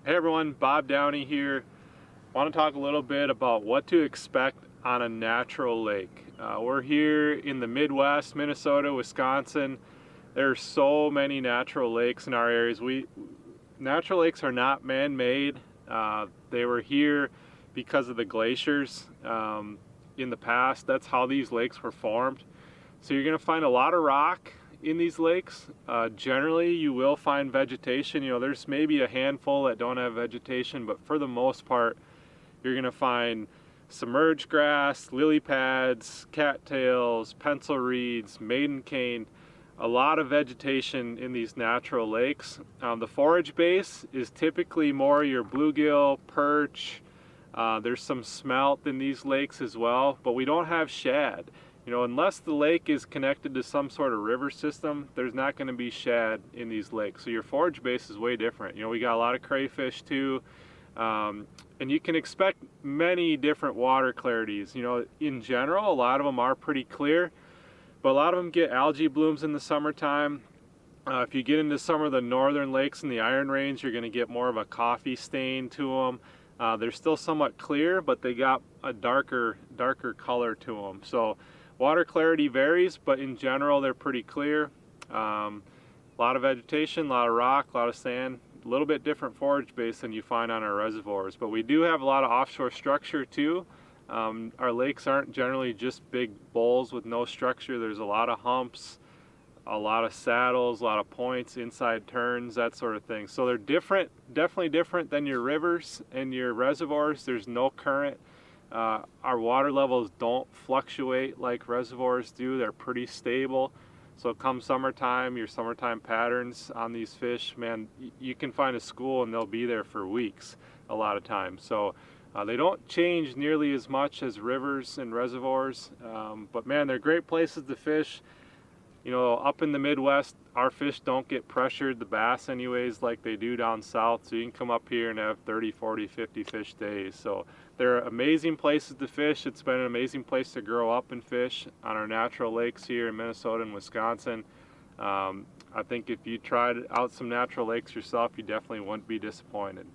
Hey everyone, Bob Downey here. I want to talk a little bit about what to expect on a natural lake. We're here in the Midwest, Minnesota, Wisconsin. There are so many natural lakes in our areas. Natural lakes are not man-made. They were here because of the glaciers in the past. That's how these lakes were formed. So you're going to find a lot of rock in these lakes. Generally you will find vegetation. There's maybe a handful that don't have vegetation, but for the most part you're going to find submerged grass, lily pads, cattails, pencil reeds, maiden cane, a lot of vegetation in these natural lakes. The forage base is typically more your bluegill, perch. There's some smelt in these lakes as well, but we don't have shad. Unless the lake is connected to some sort of river system, there's not going to be shad in these lakes. So your forage base is way different. We got a lot of crayfish too, and you can expect many different water clarities. In general, a lot of them are pretty clear, but a lot of them get algae blooms in the summertime. If you get into some of the northern lakes in the Iron Range, you're going to get more of a coffee stain to them. They're still somewhat clear, but they got a darker color to them. So water clarity varies, but in general they're pretty clear. A lot of vegetation, a lot of rock, a lot of sand, a little bit different forage base than you find on our reservoirs. But we do have a lot of offshore structure too. Our lakes aren't generally just big bowls with no structure. There's a lot of humps, a lot of saddles, a lot of points, inside turns, that sort of thing. So they're different, definitely different than your rivers and your reservoirs. There's no current. Our water levels don't fluctuate like reservoirs do. They're pretty stable. So come summertime, your summertime patterns on these fish, man, you can find a school and they'll be there for weeks a lot of times. So they don't change nearly as much as rivers and reservoirs, but man, they're great places to fish. Up in the Midwest, our fish don't get pressured, the bass anyways, like they do down south. So you can come up here and have 30, 40, 50 fish days. So they're amazing places to fish. It's been an amazing place to grow up and fish on our natural lakes here in Minnesota and Wisconsin. I think if you tried out some natural lakes yourself, you definitely wouldn't be disappointed.